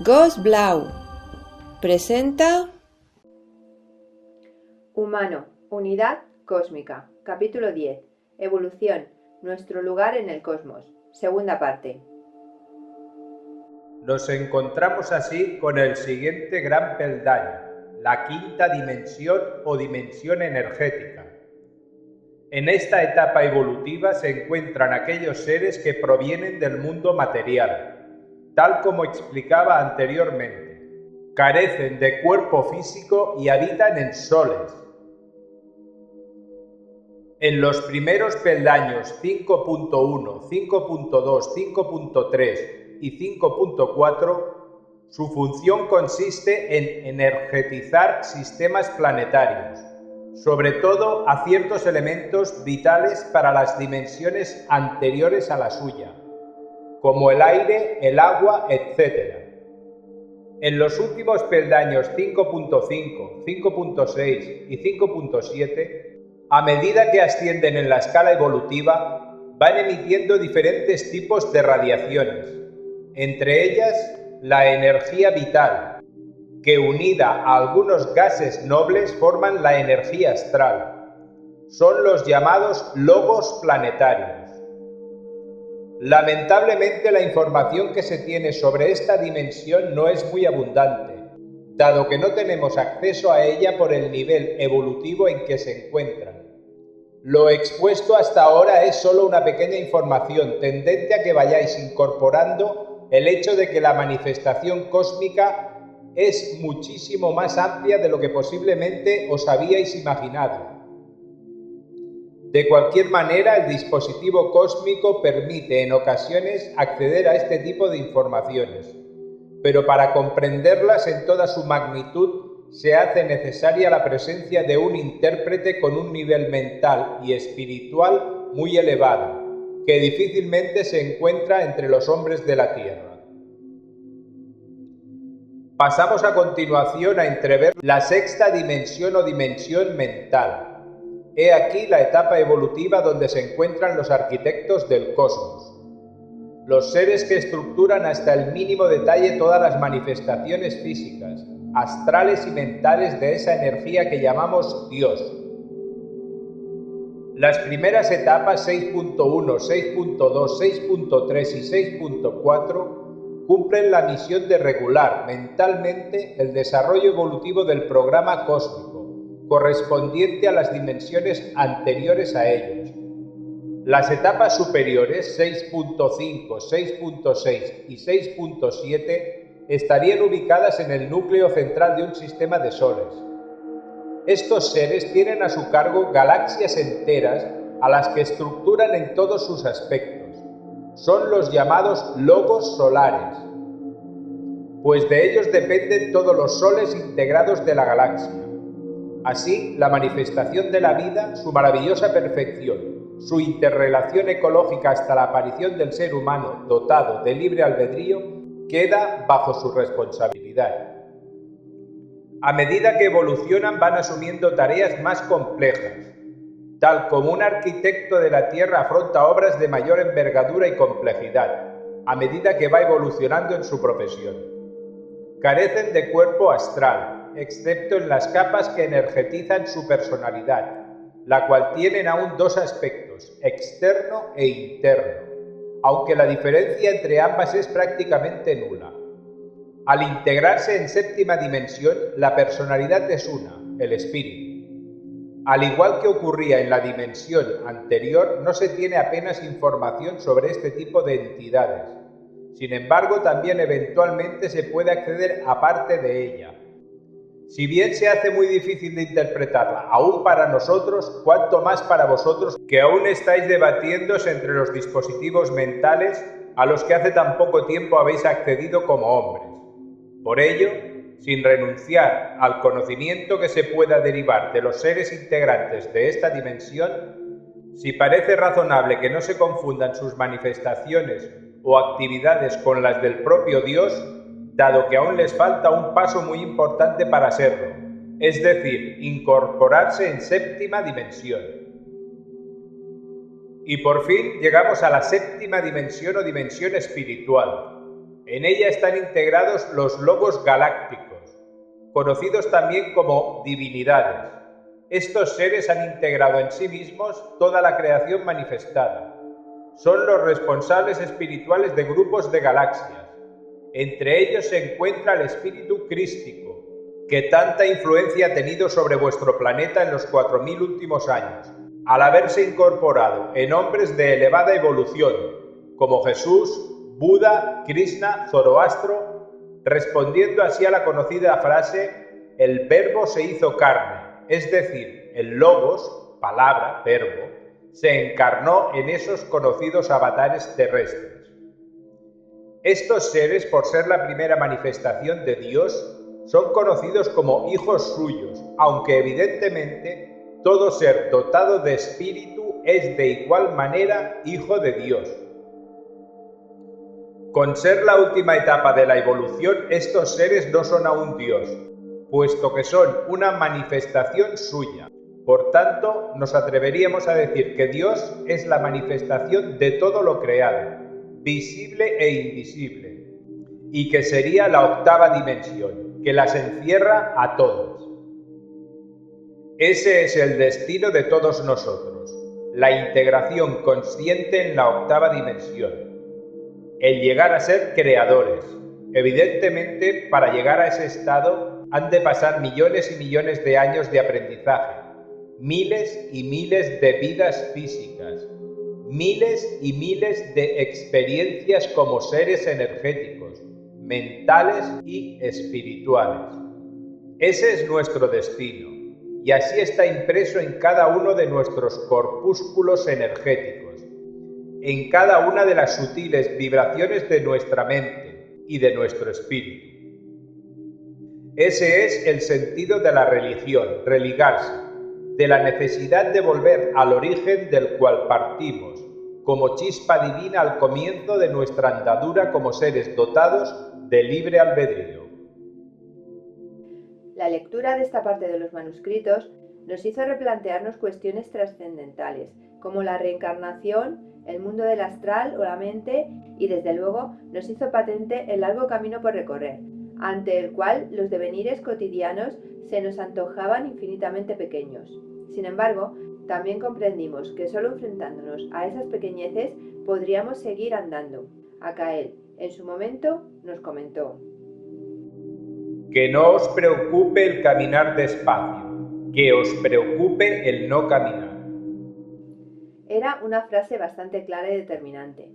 Ghost Blau presenta Humano, Unidad Cósmica, capítulo 10, Evolución, nuestro lugar en el cosmos, segunda parte. Nos encontramos así con el siguiente gran peldaño, la quinta dimensión o dimensión energética. En esta etapa evolutiva se encuentran aquellos seres que provienen del mundo material, tal como explicaba anteriormente. Carecen de cuerpo físico y habitan en soles. En los primeros peldaños 5.1, 5.2, 5.3 y 5.4, su función consiste en energetizar sistemas planetarios, sobre todo a ciertos elementos vitales para las dimensiones anteriores a la suya, como el aire, el agua, etc. En los últimos peldaños 5.5, 5.6 y 5.7, a medida que ascienden en la escala evolutiva, van emitiendo diferentes tipos de radiaciones, entre ellas la energía vital, que unida a algunos gases nobles forman la energía astral. Son los llamados logos planetarios. Lamentablemente, la información que se tiene sobre esta dimensión no es muy abundante, dado que no tenemos acceso a ella por el nivel evolutivo en que se encuentran. Lo expuesto hasta ahora es solo una pequeña información tendente a que vayáis incorporando el hecho de que la manifestación cósmica es muchísimo más amplia de lo que posiblemente os habíais imaginado. De cualquier manera, el dispositivo cósmico permite en ocasiones acceder a este tipo de informaciones, pero para comprenderlas en toda su magnitud se hace necesaria la presencia de un intérprete con un nivel mental y espiritual muy elevado, que difícilmente se encuentra entre los hombres de la Tierra. Pasamos a continuación a entrever la sexta dimensión o dimensión mental. He aquí la etapa evolutiva donde se encuentran los arquitectos del cosmos, los seres que estructuran hasta el mínimo detalle todas las manifestaciones físicas, astrales y mentales de esa energía que llamamos Dios. Las primeras etapas 6.1, 6.2, 6.3 y 6.4 cumplen la misión de regular mentalmente el desarrollo evolutivo del programa cósmico, correspondiente a las dimensiones anteriores a ellos. Las etapas superiores 6.5, 6.6 y 6.7 estarían ubicadas en el núcleo central de un sistema de soles. Estos seres tienen a su cargo galaxias enteras a las que estructuran en todos sus aspectos. Son los llamados logos solares, pues de ellos dependen todos los soles integrados de la galaxia. Así, la manifestación de la vida, su maravillosa perfección, su interrelación ecológica hasta la aparición del ser humano dotado de libre albedrío, queda bajo su responsabilidad. A medida que evolucionan van asumiendo tareas más complejas, tal como un arquitecto de la Tierra afronta obras de mayor envergadura y complejidad, a medida que va evolucionando en su profesión. Carecen de cuerpo astral, excepto en las capas que energetizan su personalidad, la cual tienen aún dos aspectos, externo e interno, aunque la diferencia entre ambas es prácticamente nula. Al integrarse en séptima dimensión, la personalidad es una, el espíritu. Al igual que ocurría en la dimensión anterior, no se tiene apenas información sobre este tipo de entidades. Sin embargo, también eventualmente se puede acceder a parte de ella. Si bien se hace muy difícil de interpretarla, aún para nosotros, cuanto más para vosotros, que aún estáis debatiéndose entre los dispositivos mentales a los que hace tan poco tiempo habéis accedido como hombres. Por ello, sin renunciar al conocimiento que se pueda derivar de los seres integrantes de esta dimensión, si parece razonable que no se confundan sus manifestaciones o actividades con las del propio Dios, dado que aún les falta un paso muy importante para serlo, es decir, incorporarse en séptima dimensión. Y por fin llegamos a la séptima dimensión o dimensión espiritual. En ella están integrados los logos galácticos, conocidos también como divinidades. Estos seres han integrado en sí mismos toda la creación manifestada. Son los responsables espirituales de grupos de galaxias. Entre ellos se encuentra el espíritu crístico, que tanta influencia ha tenido sobre vuestro planeta en los 4000 últimos años, al haberse incorporado en hombres de elevada evolución, como Jesús, Buda, Krishna, Zoroastro, respondiendo así a la conocida frase, el verbo se hizo carne, es decir, el logos, palabra, verbo, se encarnó en esos conocidos avatares terrestres. Estos seres, por ser la primera manifestación de Dios, son conocidos como hijos suyos, aunque evidentemente todo ser dotado de espíritu es de igual manera hijo de Dios. Con ser la última etapa de la evolución, estos seres no son aún Dios, puesto que son una manifestación suya. Por tanto, nos atreveríamos a decir que Dios es la manifestación de todo lo creado, visible e invisible, y que sería la octava dimensión, que las encierra a todos. Ese es el destino de todos nosotros, la integración consciente en la octava dimensión. El llegar a ser creadores. Evidentemente, para llegar a ese estado han de pasar millones y millones de años de aprendizaje, miles y miles de vidas físicas, miles y miles de experiencias como seres energéticos, mentales y espirituales. Ese es nuestro destino, y así está impreso en cada uno de nuestros corpúsculos energéticos, en cada una de las sutiles vibraciones de nuestra mente y de nuestro espíritu. Ese es el sentido de la religión, religarse, de la necesidad de volver al origen del cual partimos, como chispa divina al comienzo de nuestra andadura como seres dotados de libre albedrío. La lectura de esta parte de los manuscritos nos hizo replantearnos cuestiones trascendentales, como la reencarnación, el mundo del astral o la mente, y desde luego nos hizo patente el largo camino por recorrer, ante el cual los devenires cotidianos se nos antojaban infinitamente pequeños. Sin embargo, también comprendimos que solo enfrentándonos a esas pequeñeces podríamos seguir andando. Acael, en su momento, nos comentó: que no os preocupe el caminar despacio, que os preocupe el no caminar. Era una frase bastante clara y determinante.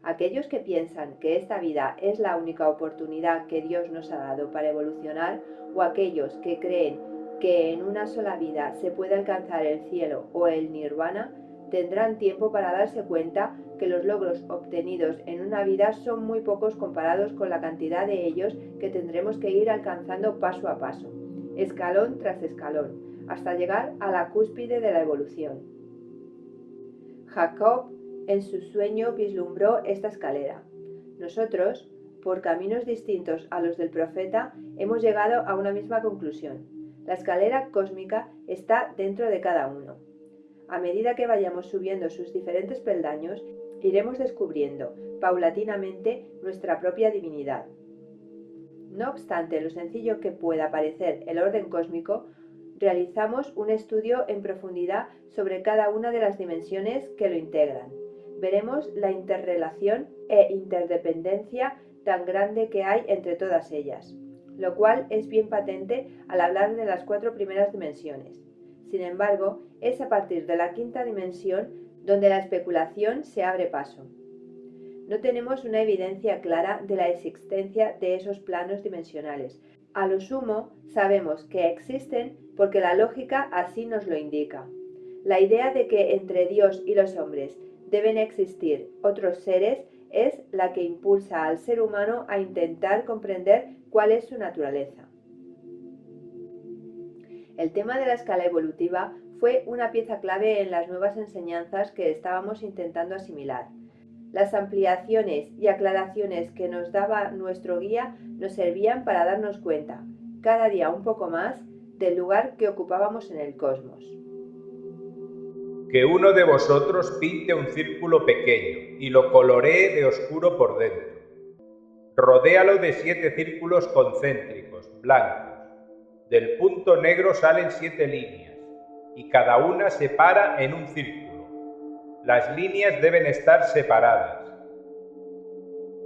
Aquellos que piensan que esta vida es la única oportunidad que Dios nos ha dado para evolucionar, o aquellos que creen que en una sola vida se puede alcanzar el cielo o el nirvana, tendrán tiempo para darse cuenta que los logros obtenidos en una vida son muy pocos comparados con la cantidad de ellos que tendremos que ir alcanzando paso a paso, escalón tras escalón, hasta llegar a la cúspide de la evolución. Jacob en su sueño vislumbró esta escalera. Nosotros, por caminos distintos a los del profeta, hemos llegado a una misma conclusión. La escalera cósmica está dentro de cada uno. A medida que vayamos subiendo sus diferentes peldaños, iremos descubriendo paulatinamente nuestra propia divinidad. No obstante lo sencillo que pueda parecer el orden cósmico, realizamos un estudio en profundidad sobre cada una de las dimensiones que lo integran. Veremos la interrelación e interdependencia tan grande que hay entre todas ellas, lo cual es bien patente al hablar de las 4 primeras dimensiones. Sin embargo, es a partir de la 5ª dimensión donde la especulación se abre paso. No tenemos una evidencia clara de la existencia de esos planos dimensionales. A lo sumo, sabemos que existen porque la lógica así nos lo indica. La idea de que entre Dios y los hombres deben existir otros seres es la que impulsa al ser humano a intentar comprender cuál es su naturaleza. El tema de la escala evolutiva fue una pieza clave en las nuevas enseñanzas que estábamos intentando asimilar. Las ampliaciones y aclaraciones que nos daba nuestro guía nos servían para darnos cuenta, cada día un poco más, del lugar que ocupábamos en el cosmos. Que uno de vosotros pinte un círculo pequeño y lo coloree de oscuro por dentro. Rodéalo de 7 círculos concéntricos, blancos. Del punto negro salen 7 líneas, y cada una se para en un círculo. Las líneas deben estar separadas.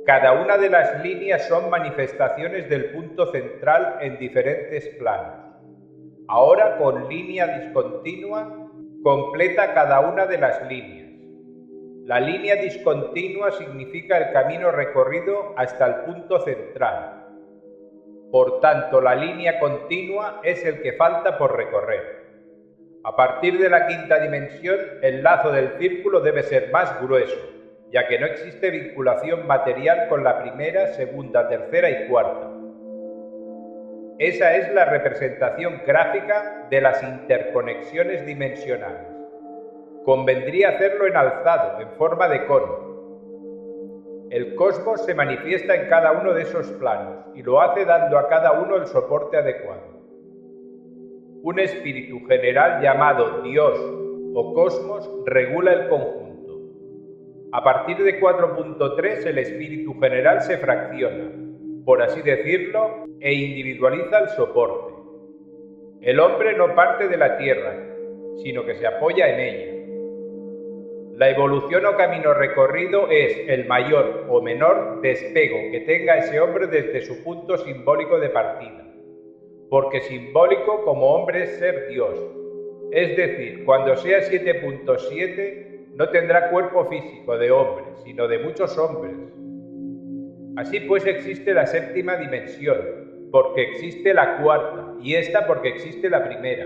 Cada una de las líneas son manifestaciones del punto central en diferentes planos. Ahora, con línea discontinua, completa cada una de las líneas. La línea discontinua significa el camino recorrido hasta el punto central. Por tanto, la línea continua es el que falta por recorrer. A partir de la quinta dimensión, el lazo del círculo debe ser más grueso, ya que no existe vinculación material con la primera, segunda, tercera y cuarta. Esa es la representación gráfica de las interconexiones dimensionales. Convendría hacerlo en alzado, en forma de cono. El cosmos se manifiesta en cada uno de esos planos y lo hace dando a cada uno el soporte adecuado. Un espíritu general llamado Dios o cosmos regula el conjunto. A partir de 4.3 el espíritu general se fracciona, por así decirlo, e individualiza el soporte. El hombre no parte de la Tierra, sino que se apoya en ella. La evolución o camino recorrido es el mayor o menor despego que tenga ese hombre desde su punto simbólico de partida, porque simbólico como hombre es ser Dios, es decir, cuando sea 7.7 no tendrá cuerpo físico de hombre, sino de muchos hombres. Así pues existe la séptima dimensión, porque existe la cuarta, y esta porque existe la primera.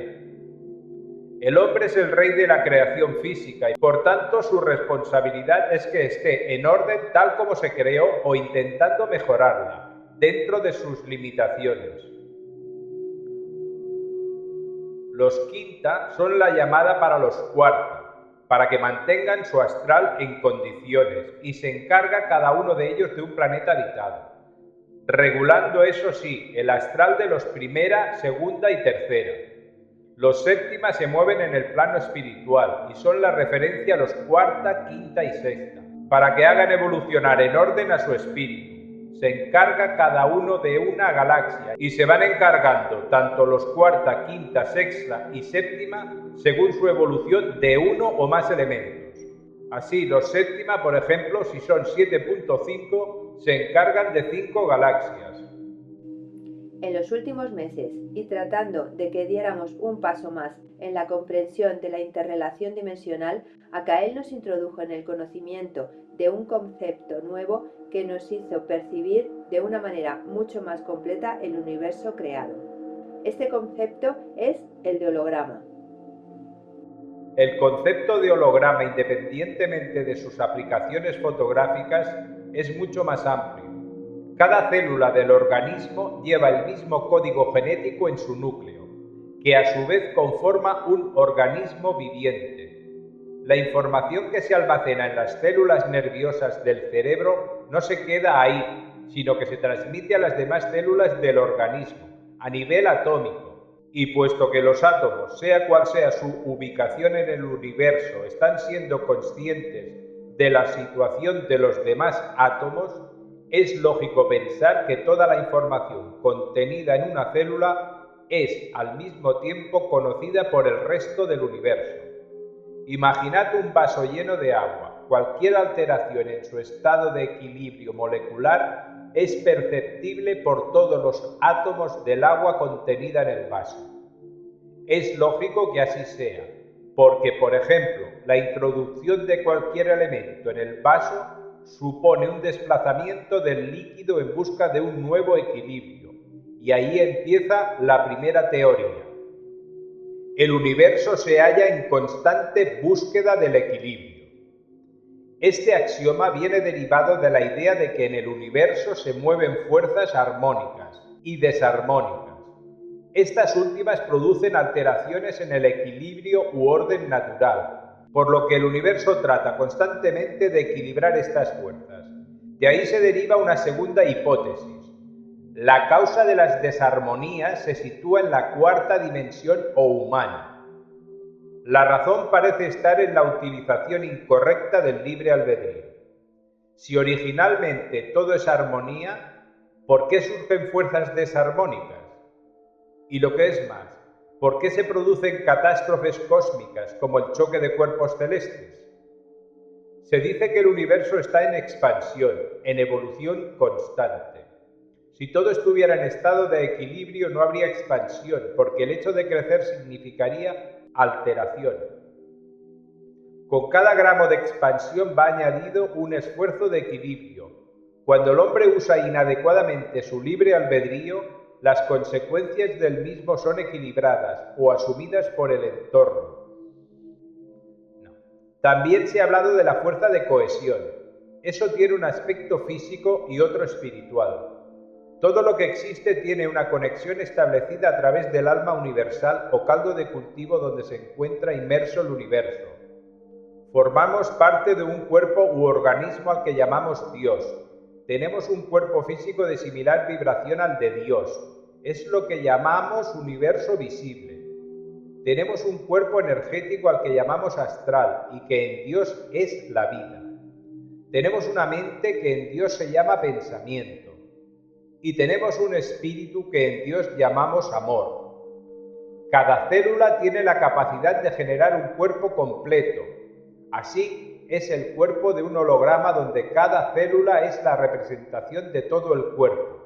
El hombre es el rey de la creación física y por tanto su responsabilidad es que esté en orden tal como se creó o intentando mejorarla, dentro de sus limitaciones. Los quinta son la llamada para los cuarta, para que mantengan su astral en condiciones y se encarga cada uno de ellos de un planeta habitado, regulando eso sí, el astral de los primera, segunda y tercera. Los séptimas se mueven en el plano espiritual y son la referencia a los cuarta, quinta y sexta, para que hagan evolucionar en orden a su espíritu. Se encarga cada uno de una galaxia y se van encargando tanto los cuarta, quinta, sexta y séptima según su evolución de uno o más elementos. Así, los séptima, por ejemplo, si son 7.5, se encargan de 5 galaxias. En los últimos meses, y tratando de que diéramos un paso más en la comprensión de la interrelación dimensional, Acael nos introdujo en el conocimiento de un concepto nuevo que nos hizo percibir de una manera mucho más completa el universo creado. Este concepto es el de holograma. El concepto de holograma, independientemente de sus aplicaciones fotográficas, es mucho más amplio. Cada célula del organismo lleva el mismo código genético en su núcleo, que a su vez conforma un organismo viviente. La información que se almacena en las células nerviosas del cerebro no se queda ahí, sino que se transmite a las demás células del organismo, a nivel atómico. Y puesto que los átomos, sea cual sea su ubicación en el universo, están siendo conscientes de la situación de los demás átomos, es lógico pensar que toda la información contenida en una célula es al mismo tiempo conocida por el resto del universo. Imaginad un vaso lleno de agua. Cualquier alteración en su estado de equilibrio molecular es perceptible por todos los átomos del agua contenida en el vaso. Es lógico que así sea, porque, por ejemplo, la introducción de cualquier elemento en el vaso supone un desplazamiento del líquido en busca de un nuevo equilibrio, y ahí empieza la primera teoría. El universo se halla en constante búsqueda del equilibrio. Este axioma viene derivado de la idea de que en el universo se mueven fuerzas armónicas y desarmónicas. Estas últimas producen alteraciones en el equilibrio u orden natural, por lo que el universo trata constantemente de equilibrar estas fuerzas. De ahí se deriva una segunda hipótesis. La causa de las desarmonías se sitúa en la cuarta dimensión o humana. La razón parece estar en la utilización incorrecta del libre albedrío. Si originalmente todo es armonía, ¿Por qué surgen fuerzas desarmónicas? Y lo que es más, ¿por qué se producen catástrofes cósmicas como el choque de cuerpos celestes? Se dice que el universo está en expansión, en evolución constante. Si todo estuviera en estado de equilibrio no habría expansión, porque el hecho de crecer significaría alteración. Con cada gramo de expansión va añadido un esfuerzo de equilibrio. Cuando el hombre usa inadecuadamente su libre albedrío, las consecuencias del mismo son equilibradas o asumidas por el entorno. También se ha hablado de la fuerza de cohesión. Eso tiene un aspecto físico y otro espiritual. Todo lo que existe tiene una conexión establecida a través del alma universal o caldo de cultivo donde se encuentra inmerso el universo. Formamos parte de un cuerpo u organismo al que llamamos Dios. Tenemos un cuerpo físico de similar vibración al de Dios. Es lo que llamamos universo visible. Tenemos un cuerpo energético al que llamamos astral y que en Dios es la vida. Tenemos una mente que en Dios se llama pensamiento. Y tenemos un espíritu que en Dios llamamos amor. Cada célula tiene la capacidad de generar un cuerpo completo. Así es el cuerpo de un holograma donde cada célula es la representación de todo el cuerpo.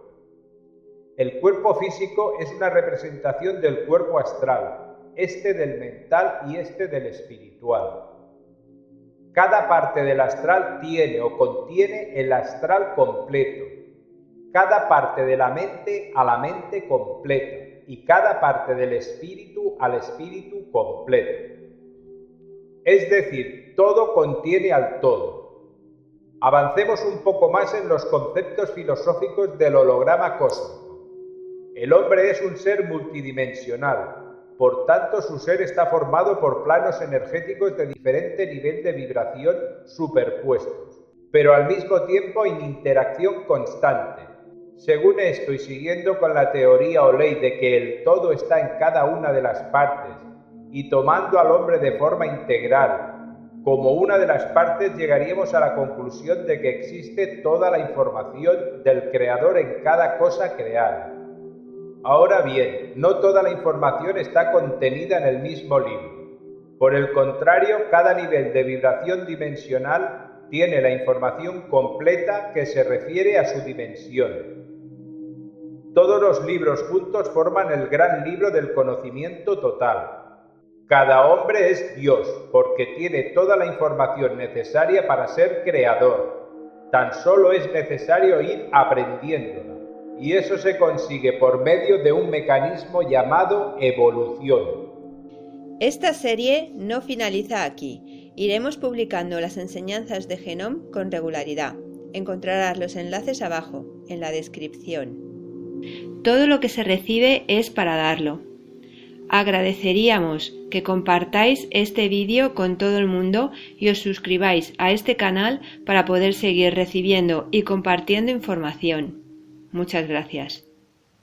El cuerpo físico es una representación del cuerpo astral, este del mental y este del espiritual. Cada parte del astral tiene o contiene el astral completo. Cada parte de la mente a la mente completa y cada parte del espíritu al espíritu completo. Es decir, todo contiene al todo. Avancemos un poco más en los conceptos filosóficos del holograma cósmico. El hombre es un ser multidimensional, por tanto su ser está formado por planos energéticos de diferente nivel de vibración superpuestos, pero al mismo tiempo en interacción constante. Según esto y siguiendo con la teoría o ley de que el todo está en cada una de las partes y tomando al hombre de forma integral, como una de las partes llegaríamos a la conclusión de que existe toda la información del Creador en cada cosa creada. Ahora bien, no toda la información está contenida en el mismo libro. Por el contrario, cada nivel de vibración dimensional tiene la información completa que se refiere a su dimensión. Todos los libros juntos forman el gran libro del conocimiento total. Cada hombre es Dios, porque tiene toda la información necesaria para ser creador. Tan solo es necesario ir aprendiéndola. Y eso se consigue por medio de un mecanismo llamado evolución. Esta serie no finaliza aquí. Iremos publicando las enseñanzas de Genome con regularidad. Encontrarás los enlaces abajo, en la descripción. Todo lo que se recibe es para darlo. Agradeceríamos que compartáis este vídeo con todo el mundo y os suscribáis a este canal para poder seguir recibiendo y compartiendo información. Muchas gracias.